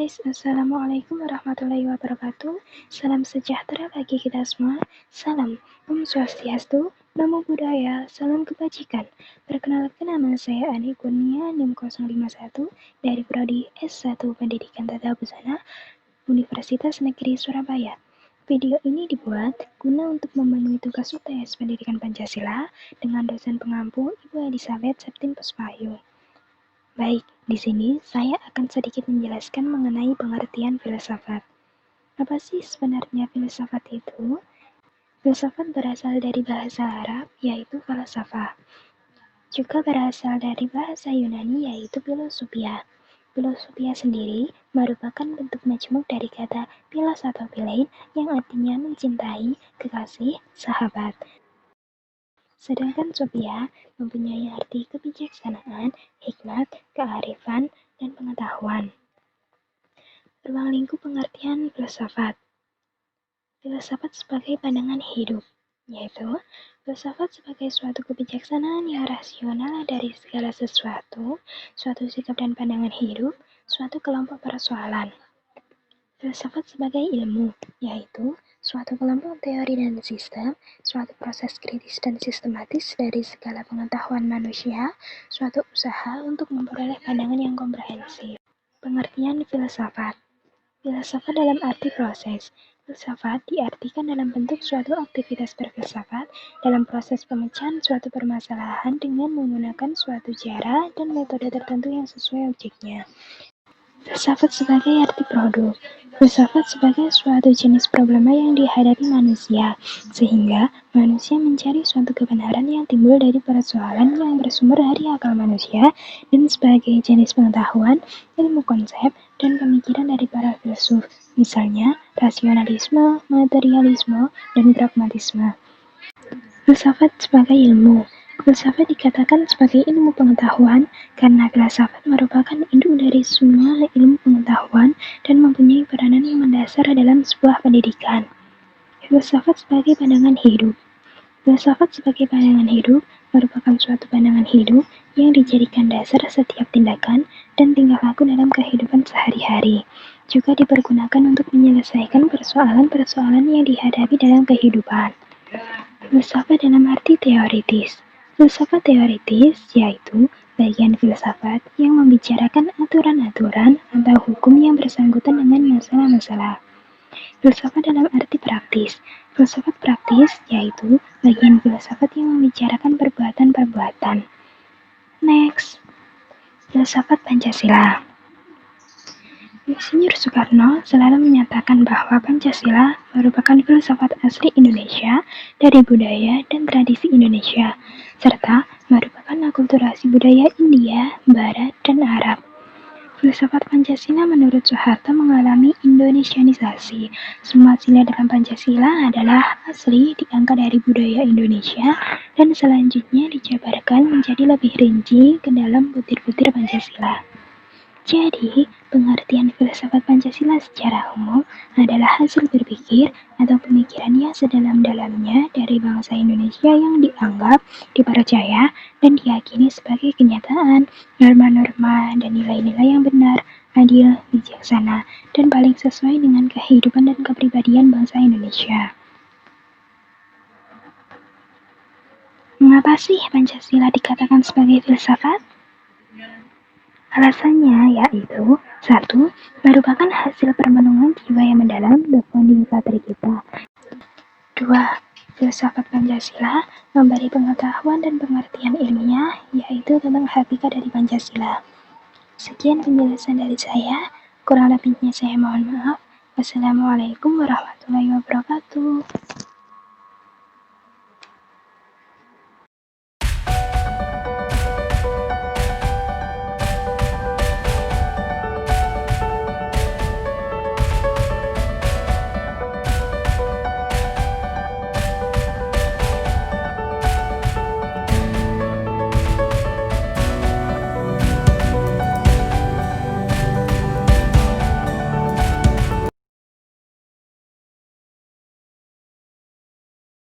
guys, Assalamualaikum warahmatullahi wabarakatuh. Salam sejahtera bagi kita semua. Salam Om Swastiastu, Namo Buddhaya, Salam Kebajikan. Perkenalkan, nama saya Ani Kurnia, NIM 051 dari Prodi S1 Pendidikan Tata Busana Universitas Negeri Surabaya. Video ini dibuat guna untuk memenuhi tugas UTS Pendidikan Pancasila dengan dosen pengampu Ibu Elizabeth Septin Puspayu. Baik, di sini saya akan sedikit menjelaskan mengenai pengertian filsafat. Apa sih sebenarnya filsafat itu? Filsafat berasal dari bahasa Arab, yaitu falsafah. Juga berasal dari bahasa Yunani, yaitu filosofia. Filosofia sendiri merupakan bentuk majmuk dari kata philos atau philein yang artinya mencintai, kekasih, sahabat. Sedangkan Sophia mempunyai arti kebijaksanaan, hikmat, kearifan, dan pengetahuan. Ruang lingkup pengertian filsafat. Filsafat sebagai pandangan hidup, yaitu filsafat sebagai suatu kebijaksanaan yang rasional dari segala sesuatu, suatu sikap dan pandangan hidup, suatu kelompok persoalan. Filsafat sebagai ilmu, yaitu suatu kelompok teori dan sistem, suatu proses kritis dan sistematis dari segala pengetahuan manusia, suatu usaha untuk memperoleh pandangan yang komprehensif. Pengertian filsafat. Filsafat dalam arti proses. Filsafat diartikan dalam bentuk suatu aktivitas berfilsafat dalam proses pemecahan suatu permasalahan dengan menggunakan suatu cara dan metode tertentu yang sesuai objeknya. Filsafat sebagai arti produk. Filsafat sebagai suatu jenis problema yang dihadapi manusia, sehingga manusia mencari suatu kebenaran yang timbul dari persoalan yang bersumber dari akal manusia, dan sebagai jenis pengetahuan, ilmu konsep, dan pemikiran dari para filsuf, misalnya rasionalisme, materialisme, dan pragmatisme. Filsafat sebagai ilmu. Filsafat dikatakan sebagai ilmu pengetahuan karena filsafat merupakan induk dari semua ilmu pengetahuan dan mempunyai peranan yang mendasar dalam sebuah pendidikan. Filsafat sebagai pandangan hidup. Filsafat sebagai pandangan hidup merupakan suatu pandangan hidup yang dijadikan dasar setiap tindakan dan tingkah laku dalam kehidupan sehari-hari. Juga dipergunakan untuk menyelesaikan persoalan-persoalan yang dihadapi dalam kehidupan. Filsafat dalam arti teoritis. Filsafat teoritis yaitu bagian filsafat yang membicarakan aturan-aturan atau hukum yang bersangkutan dengan masalah-masalah. Filsafat dalam arti praktis. Filsafat praktis yaitu bagian filsafat yang membicarakan perbuatan-perbuatan. Next, filsafat Pancasila. Insinyur Soekarno selalu menyatakan bahwa Pancasila merupakan filsafat asli Indonesia dari budaya dan tradisi Indonesia, serta merupakan akulturasi budaya India, Barat, dan Arab. Filsafat Pancasila menurut Soeharto mengalami Indonesianisasi. Semua sila dalam Pancasila adalah asli diangkat dari budaya Indonesia dan selanjutnya dijabarkan menjadi lebih rinci ke dalam butir-butir Pancasila. Jadi, pengertian filsafat Pancasila secara umum adalah hasil berpikir atau pemikiran yang sedalam-dalamnya dari bangsa Indonesia yang dianggap, dipercaya, dan diyakini sebagai kenyataan, norma-norma, dan nilai-nilai yang benar, adil, bijaksana, dan paling sesuai dengan kehidupan dan kepribadian bangsa Indonesia. Mengapa sih Pancasila dikatakan sebagai filsafat? Alasannya yaitu 1. Merupakan hasil permenungan jiwa yang mendalam the founding father kita. 2. Filsafat Pancasila memberi pengetahuan dan pengertian ilmiah yaitu tentang hakikat dari Pancasila. Sekian penjelasan dari saya, kurang lebihnya saya mohon maaf. Wassalamualaikum warahmatullahi wabarakatuh.